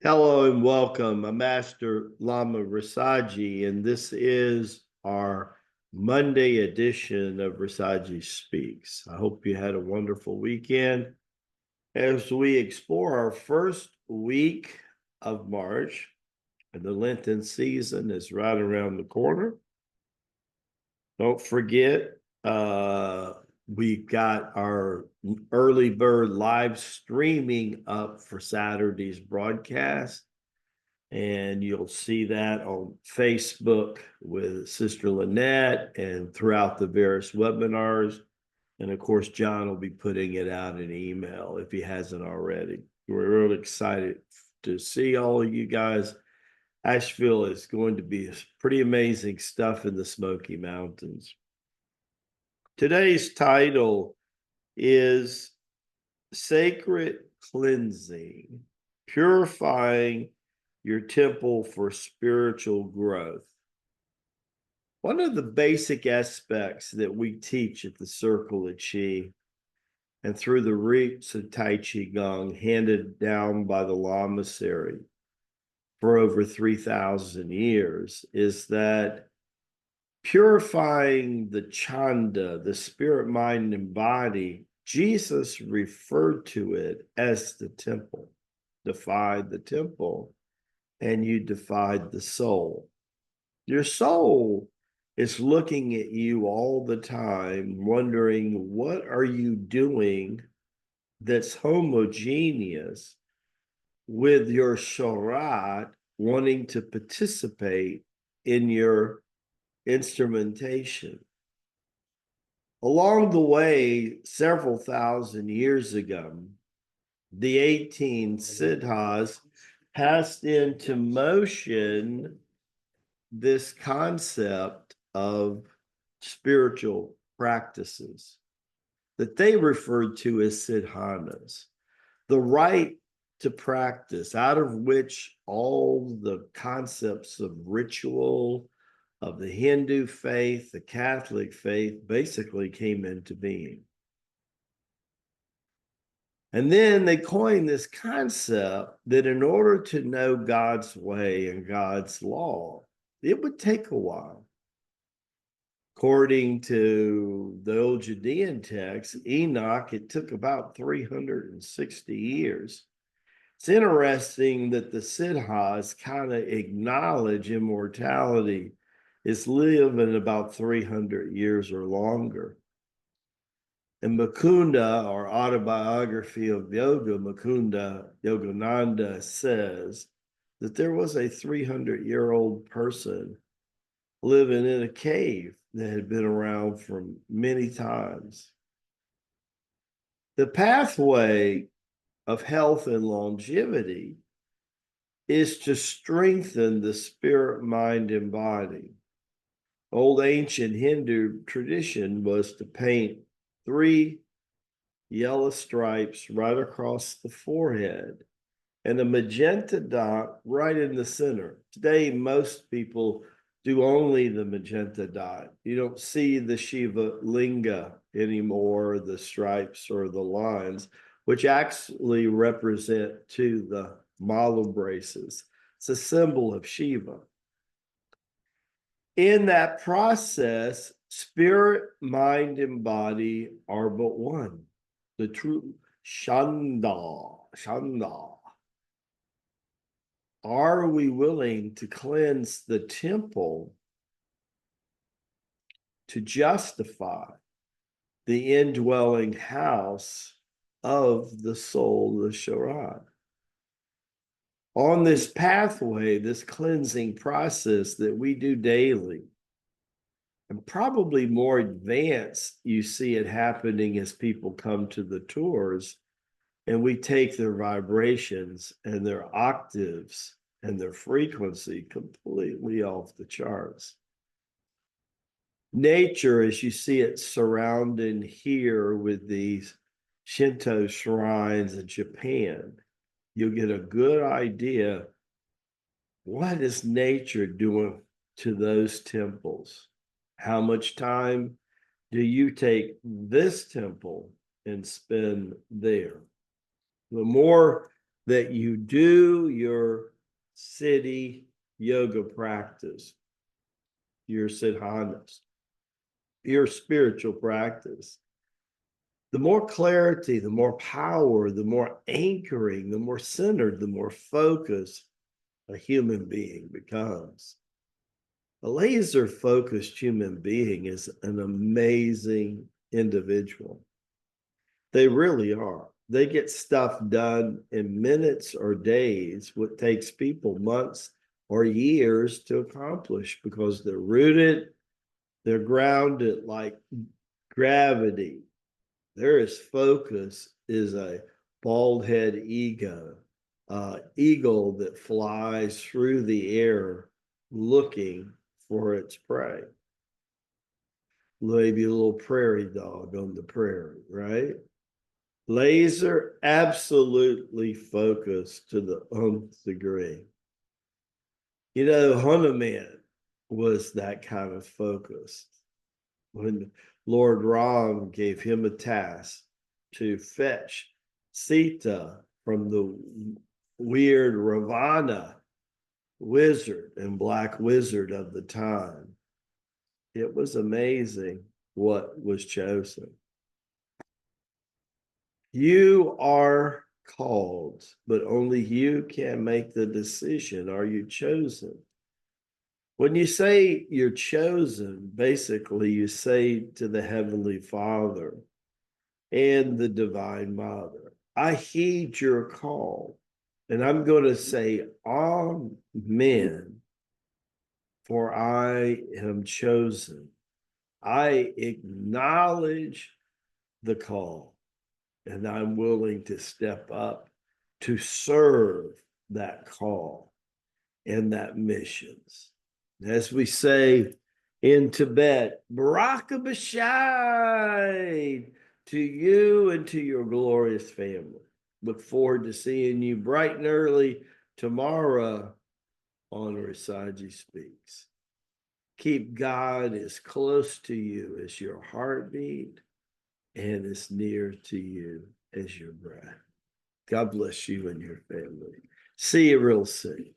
Hello and welcome. I'm Master Lama Rasaji, and this is our Monday edition of Rasaji Speaks. I hope you had a wonderful weekend as we explore our first week of March, and the Lenten season is right around the corner. Don't forget, we've got our early bird live streaming up for Saturday's broadcast. And you'll see that on Facebook with Sister Lynette and throughout the various webinars. And of course, John will be putting it out in email if he hasn't already. We're really excited to see all of you guys. Asheville is going to be pretty amazing stuff in the Smoky Mountains. Today's title is Sacred Cleansing, Purifying Your Temple for Spiritual Growth. One of the basic aspects that we teach at the Circle of Qi and through the roots of Tai Chi Gong handed down by the Lamasery for over 3,000 years is that purifying the chanda, the spirit, mind, and body, Jesus referred to it as the temple, defied the temple, and you defied the soul. Your soul is looking at you all the time, wondering, what are you doing that's homogeneous with your sharat wanting to participate in your instrumentation? Along the way, several thousand years ago, the 18 Siddhas passed into motion this concept of spiritual practices that they referred to as sadhanas, the right to practice, out of which all the concepts of ritual, of the Hindu faith, the Catholic faith, basically came into being. And then they coined this concept that in order to know God's way and God's law, it would take a while. According to the old Judean text, Enoch, it took about 360 years. It's interesting that the Siddhas kind of acknowledge immortality is living about 300 years or longer. And Mukunda, our autobiography of yoga, Mukunda Yogananda, says that there was a 300-year-old person living in a cave that had been around for many times. The pathway of health and longevity is to strengthen the spirit, mind, and body. Old ancient Hindu tradition was to paint 3 yellow stripes right across the forehead and a magenta dot right in the center. Today, most people do only the magenta dot. You don't see the Shiva linga anymore, the stripes or the lines, which actually represent the mala braces. It's a symbol of Shiva. In that process, spirit, mind, and body are but one. The true Shanda. Are we willing to cleanse the temple to justify the indwelling house of the soul, the Sharat? On this pathway, this cleansing process that we do daily, and probably more advanced, you see it happening as people come to the tours, and we take their vibrations and their octaves and their frequency completely off the charts. Nature, as you see it surrounding here with these Shinto shrines in Japan, you'll get a good idea what is nature doing to those temples. How much time do you take this temple and spend there? The more that you do your city yoga practice, your sadhanas, your spiritual practice, the more clarity, the more power, the more anchoring, the more centered, the more focused a human being becomes. A laser focused human being is an amazing individual. They really are. They get stuff done in minutes or days, what takes people months or years to accomplish because they're rooted, they're grounded like gravity. There is focus is a bald head eagle that flies through the air looking for its prey. Maybe a little prairie dog on the prairie, right? Laser absolutely focused to the nth degree. You know, Hanuman was that kind of focus. When Lord Ram gave him a task to fetch Sita from the weird Ravana wizard and black wizard of the time, it was amazing what was chosen. You are called, but only you can make the decision. Are you chosen? When you say you're chosen, basically you say to the Heavenly Father and the Divine Mother, I heed your call. And I'm going to say, Amen, for I am chosen. I acknowledge the call, and I'm willing to step up to serve that call and that missions. As we say in Tibet, Baraka Bashai to you and to your glorious family. Look forward to seeing you bright and early tomorrow on Rasaji Speaks. Keep God as close to you as your heartbeat and as near to you as your breath. God bless you and your family. See you real soon.